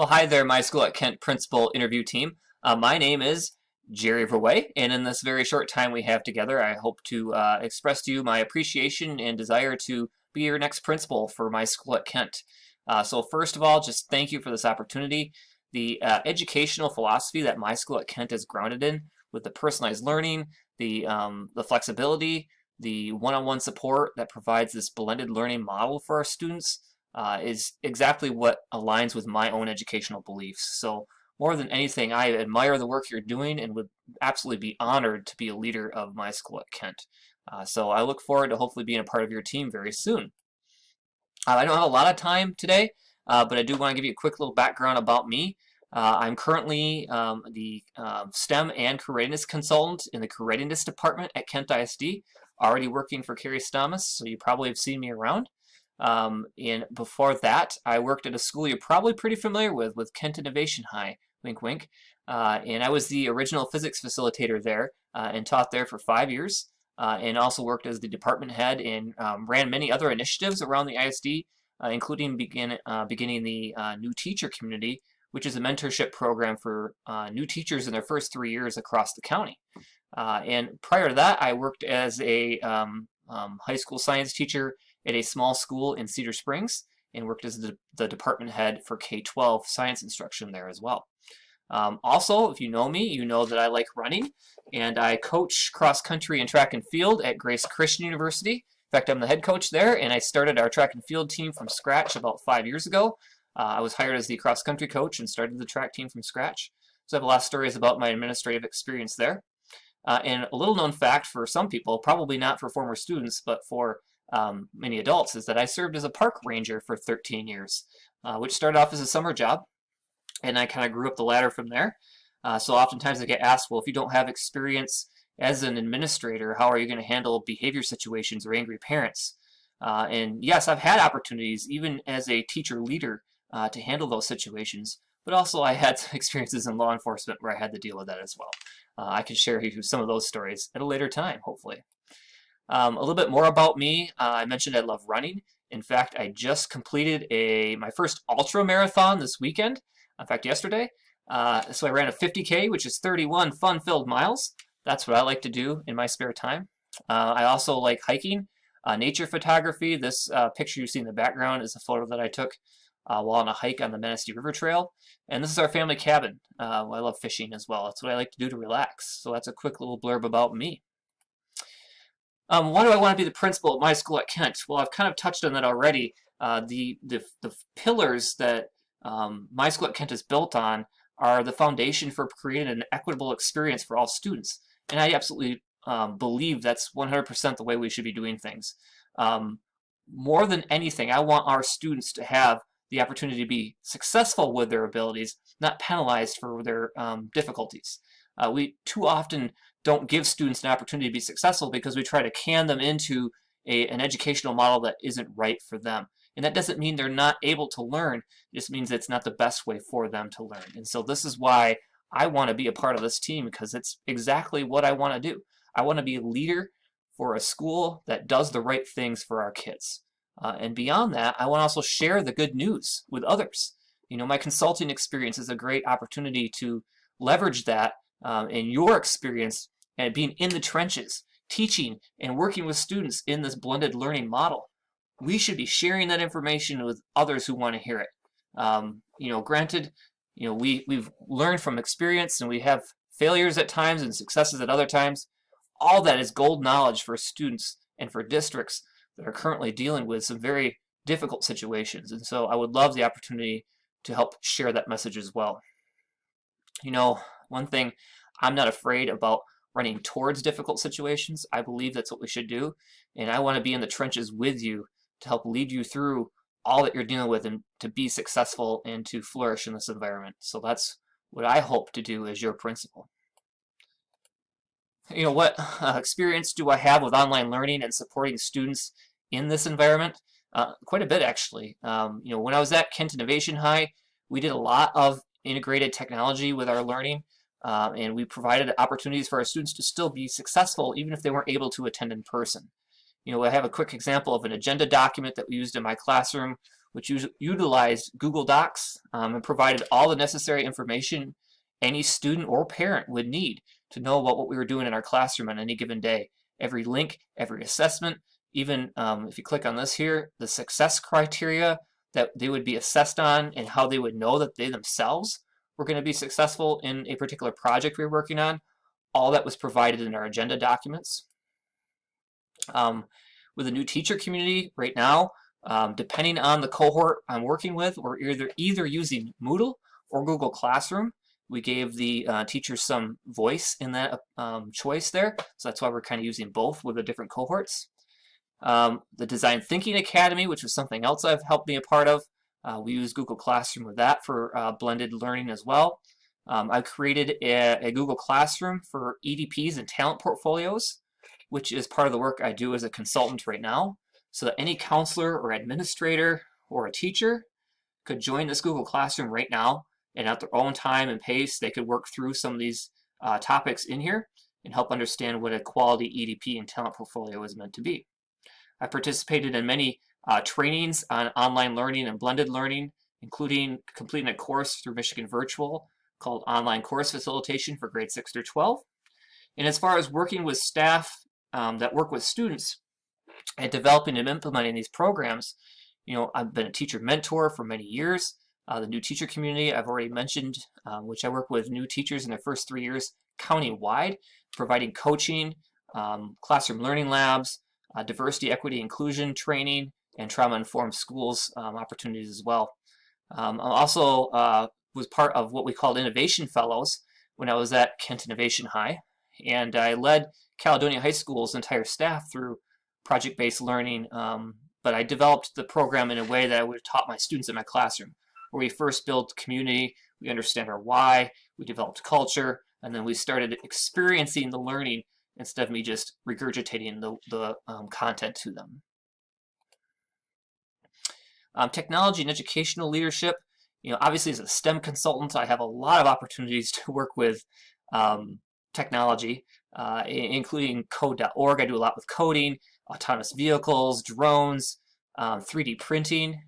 Well, hi there, my school at Kent principal interview team. My name is Jerry Verwey, and in this very short time we have together, I hope to express to you my appreciation and desire to be your next principal for my school at Kent. So first of all, just thank you for this opportunity. The educational philosophy that my school at Kent is grounded in, with the personalized learning, the flexibility, the one-on-one support that provides this blended learning model for our students, is exactly what aligns with my own educational beliefs. So more than anything, I admire the work you're doing and would absolutely be honored to be a leader of my school at Kent. So I look forward to hopefully being a part of your team very soon. I don't have a lot of time today, but I do want to give you a quick little background about me. I'm currently the STEM and career readiness consultant in the career readiness department at Kent ISD, already working for Carrie Stamas, so you probably have seen me around. And before that, I worked at a school you're probably pretty familiar with Kent Innovation High, wink wink, and I was the original physics facilitator there and taught there for 5 years, and also worked as the department head and ran many other initiatives around the ISD, including beginning the new teacher community, which is a mentorship program for new teachers in their first 3 years across the county. And prior to that, I worked as a high school science teacher at a small school in Cedar Springs and worked as the department head for K-12 science instruction there as well. Also, if you know me, you know that I like running, and I coach cross country and track and field at Grace Christian University. In fact, I'm the head coach there, and I started our track and field team from scratch about 5 years ago. I was hired as the cross country coach and started the track team from scratch. So I have a lot of stories about my administrative experience there. And a little known fact for some people, probably not for former students, but for many adults, is that I served as a park ranger for 13 years, which started off as a summer job, and I kind of grew up the ladder from there. So oftentimes I get asked, well, if you don't have experience as an administrator, how are you going to handle behavior situations or angry parents? And yes, I've had opportunities, even as a teacher leader, to handle those situations, but also I had some experiences in law enforcement where I had to deal with that as well. I can share you some of those stories at a later time, hopefully. A little bit more about me. I mentioned I love running. In fact, I just completed my first ultra marathon this weekend. In fact, yesterday. So I ran a 50K, which is 31 fun-filled miles. That's what I like to do in my spare time. I also like hiking, nature photography. This picture you see in the background is a photo that I took while on a hike on the Manistee River Trail. And this is our family cabin. I love fishing as well. That's what I like to do to relax. So that's a quick little blurb about me. Why do I want to be the principal at my school at Kent? Well, I've kind of touched on that already. The pillars that my school at Kent is built on are the foundation for creating an equitable experience for all students. And I absolutely believe that's 100% the way we should be doing things. More than anything, I want our students to have the opportunity to be successful with their abilities, not penalized for their difficulties. We too often don't give students an opportunity to be successful because we try to can them into an educational model that isn't right for them. And that doesn't mean they're not able to learn, it just means it's not the best way for them to learn. And so this is why I want to be a part of this team, because it's exactly what I want to do. I want to be a leader for a school that does the right things for our kids. And beyond that, I want to also share the good news with others. You know, my consulting experience is a great opportunity to leverage that in your experience and being in the trenches, teaching and working with students in this blended learning model. We should be sharing that information with others who want to hear it. You know, granted, you know, we've learned from experience and we have failures at times and successes at other times. All that is gold knowledge for students and for districts that are currently dealing with some very difficult situations. And so I would love the opportunity to help share that message as well. You know, one thing, I'm not afraid about running towards difficult situations. I believe that's what we should do. And I want to be in the trenches with you to help lead you through all that you're dealing with and to be successful and to flourish in this environment. So that's what I hope to do as your principal. You know, what experience do I have with online learning and supporting students in this environment? Quite a bit, actually. You know, when I was at Kent Innovation High, we did a lot of integrated technology with our learning, and we provided opportunities for our students to still be successful even if they weren't able to attend in person. You know, I have a quick example of an agenda document that we used in my classroom which utilized Google Docs and provided all the necessary information any student or parent would need to know about what we were doing in our classroom on any given day. Every link, every assessment, even if you click on this here, the success criteria that they would be assessed on and how they would know that they themselves were going to be successful in a particular project we were working on, all that was provided in our agenda documents. With a new teacher community right now, depending on the cohort I'm working with, we're either using Moodle or Google Classroom. We gave the teachers some voice in that choice there, so that's why we're kind of using both with the different cohorts. The Design Thinking Academy, which was something else I've helped be a part of, we use Google Classroom with that for blended learning as well. I've created a Google Classroom for EDPs and talent portfolios, which is part of the work I do as a consultant right now, so that any counselor or administrator or a teacher could join this Google Classroom right now, and at their own time and pace, they could work through some of these topics in here and help understand what a quality EDP and talent portfolio is meant to be. I participated in many trainings on online learning and blended learning, including completing a course through Michigan Virtual called Online Course Facilitation for grades 6 through 12. And as far as working with staff that work with students and developing and implementing these programs, I've been a teacher mentor for many years. The new teacher community I've already mentioned, which I work with new teachers in their first 3 years county-wide, providing coaching, classroom learning labs, diversity, equity, inclusion training, and trauma-informed schools opportunities as well. I also was part of what we called Innovation Fellows when I was at Kent Innovation High, and I led Caledonia High School's entire staff through project-based learning, but I developed the program in a way that I would have taught my students in my classroom, where we first built community, we understand our why, we developed culture, and then we started experiencing the learning instead of me just regurgitating the content to them. Technology and educational leadership. Obviously as a STEM consultant, I have a lot of opportunities to work with technology, including code.org. I do a lot with coding, autonomous vehicles, drones, 3D printing.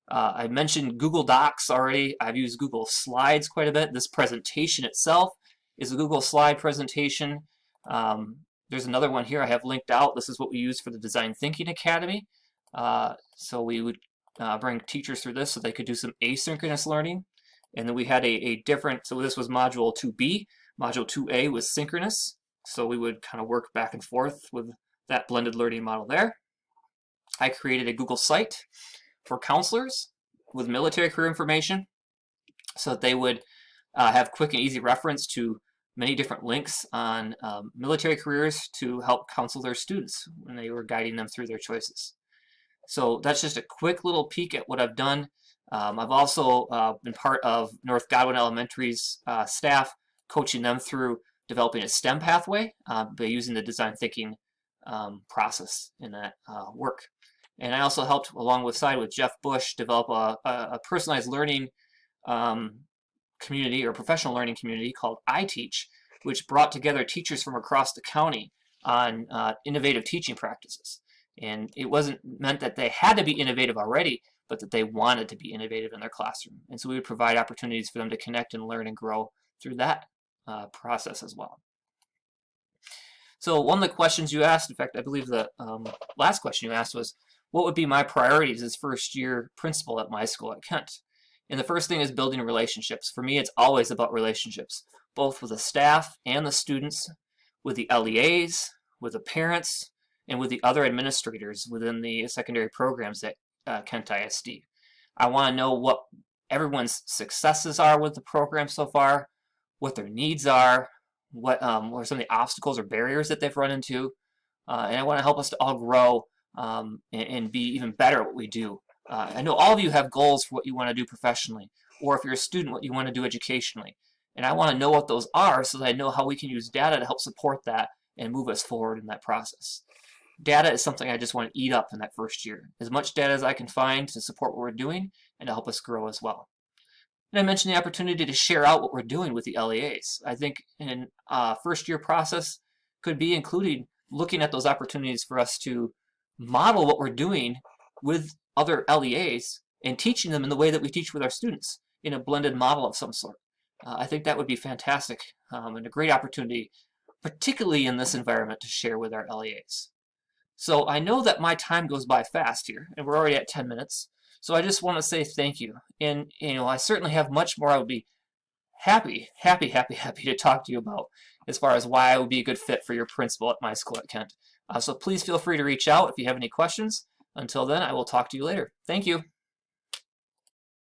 I mentioned Google Docs already. I've used Google Slides quite a bit. This presentation itself is a Google slide presentation. There's another one here I have linked out. This is what we use for the Design Thinking Academy. So we would bring teachers through this so they could do some asynchronous learning. And then we had a different, so this was Module 2B. Module 2A was synchronous. So we would kind of work back and forth with that blended learning model there. I created a Google site for counselors with military career information so that they would have quick and easy reference to many different links on military careers to help counsel their students when they were guiding them through their choices. So that's just a quick little peek at what I've done. I've also been part of North Godwin Elementary's staff, coaching them through developing a STEM pathway by using the design thinking process in that work. And I also helped alongside with Jeff Bush develop a personalized learning community or professional learning community called iTeach, which brought together teachers from across the county on innovative teaching practices. And it wasn't meant that they had to be innovative already, but that they wanted to be innovative in their classroom. And so we would provide opportunities for them to connect and learn and grow through that process as well. So one of the questions you asked, in fact, I believe the last question you asked was, what would be my priorities as first year principal at my school at Kent? And the first thing is building relationships. For me, it's always about relationships, both with the staff and the students, with the LEAs, with the parents, and with the other administrators within the secondary programs at Kent ISD. I want to know what everyone's successes are with the program so far, what their needs are, what are some of the obstacles or barriers that they've run into, and I want to help us to all grow and be even better at what we do. I know all of you have goals for what you want to do professionally, or if you're a student, what you want to do educationally. And I want to know what those are so that I know how we can use data to help support that and move us forward in that process. Data is something I just want to eat up in that first year. As much data as I can find to support what we're doing and to help us grow as well. And I mentioned the opportunity to share out what we're doing with the LEAs. I think in first year process could be including looking at those opportunities for us to model what we're doing with other LEAs and teaching them in the way that we teach with our students in a blended model of some sort. I think that would be fantastic and a great opportunity, particularly in this environment, to share with our LEAs. So I know that my time goes by fast here, and we're already at 10 minutes. So I just want to say thank you. And, I certainly have much more I would be happy to talk to you about as far as why I would be a good fit for your principal at my school at Kent. So please feel free to reach out if you have any questions. Until then, I will talk to you later. Thank you.